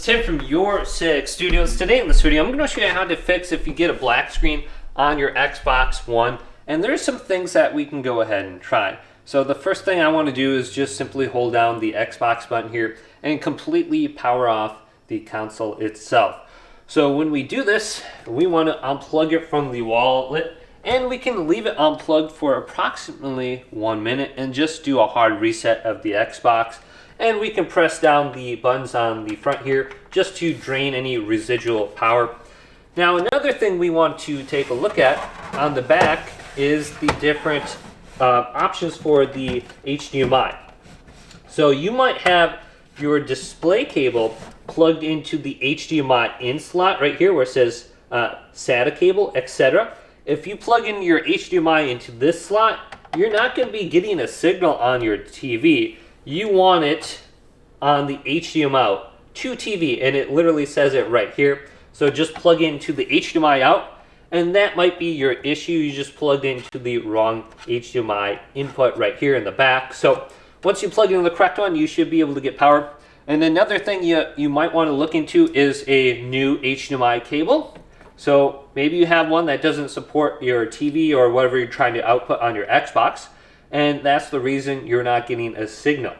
is Tim from Your 6 Studios. Today in this video, I'm going to show you how to fix if you get a black screen on your Xbox One. And there's some things that we can go ahead and try. So the first thing I want to do is just simply hold down the Xbox button here and completely power off the console itself. So when we do this, we want to unplug it from the wallet, and we can leave it unplugged for approximately 1 minute and just do a hard reset of the Xbox. And we can press down the buttons on the front here just to drain any residual power. Now another thing we want to take a look at on the back is the different options for the HDMI. So you might have your display cable plugged into the HDMI in slot right here where it says SATA cable, etc. If you plug in your HDMI into this slot, you're not going to be getting a signal on your TV. You want it on the HDMI out to TV, and it literally says it right here. So just plug into the HDMI out, and that might be your issue. You just plugged into the wrong HDMI input right here in the back. So once you plug in the correct one, you should be able to get power. And another thing you might want to look into is a new HDMI cable. So maybe you have one that doesn't support your TV or whatever you're trying to output on your Xbox, and that's the reason you're not getting a signal.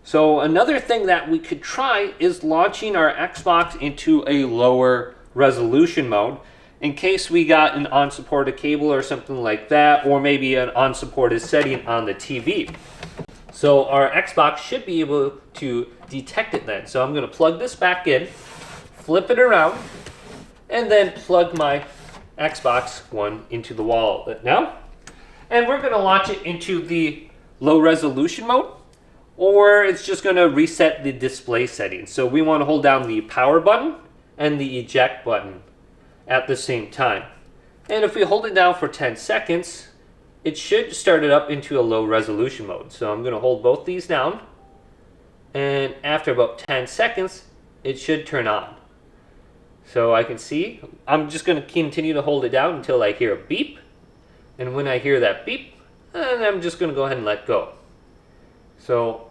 So another thing that we could try is launching our Xbox into a lower resolution mode in case we got an unsupported cable or something like that, or maybe an unsupported setting on the TV. So our Xbox should be able to detect it then. So I'm going to plug this back in, flip it around, and then plug my Xbox One into the wall now. And we're going to launch it into the low resolution mode, or it's just going to reset the display settings. So we want to hold down the power button and the eject button at the same time. And if we hold it down for 10 seconds, it should start it up into a low resolution mode. So I'm going to hold both these down, and after about 10 seconds, it should turn on. So I can see, I'm just going to continue to hold it down until I hear a beep. And when I hear that beep, then I'm just going to go ahead and let go. So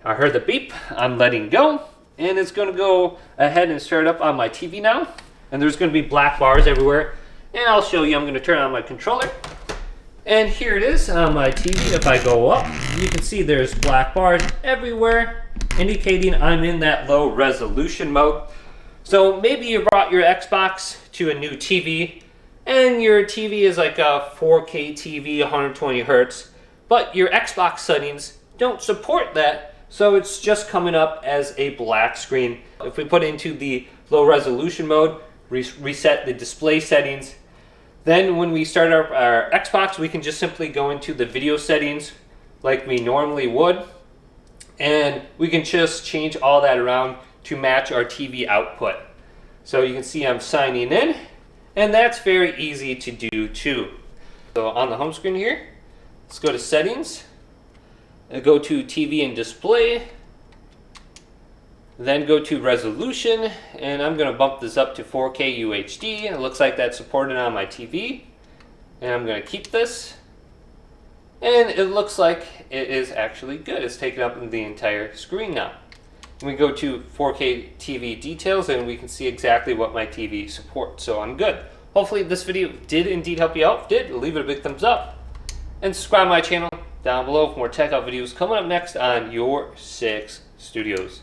I heard the beep, I'm letting go, and it's going to go ahead and start up on my TV now. And there's going to be black bars everywhere. And I'll show you, I'm going to turn on my controller. And here it is on my TV. If I go up, you can see there's black bars everywhere, indicating I'm in that low resolution mode. So maybe you brought your Xbox to a new TV, and your TV is like a 4K TV, 120 Hertz, but your Xbox settings don't support that, so it's just coming up as a black screen. If we put it into the low resolution mode, reset the display settings, then when we start our Xbox, we can just simply go into the video settings like we normally would, and we can just change all that around to match our TV output. So you can see I'm signing in, and that's very easy to do too. So on the home screen here, let's go to settings, and go to TV and display, then go to resolution, and I'm going to bump this up to 4K UHD. It looks like that's supported on my TV, and I'm going to keep this, and it looks like it is actually good. It's taken up the entire screen now. We go to 4K TV details, and we can see exactly what my TV supports, so I'm good. Hopefully this video did indeed help you out. If it did, leave it a big thumbs up, and subscribe to my channel down below for more tech out videos coming up next on Your 6 Studios.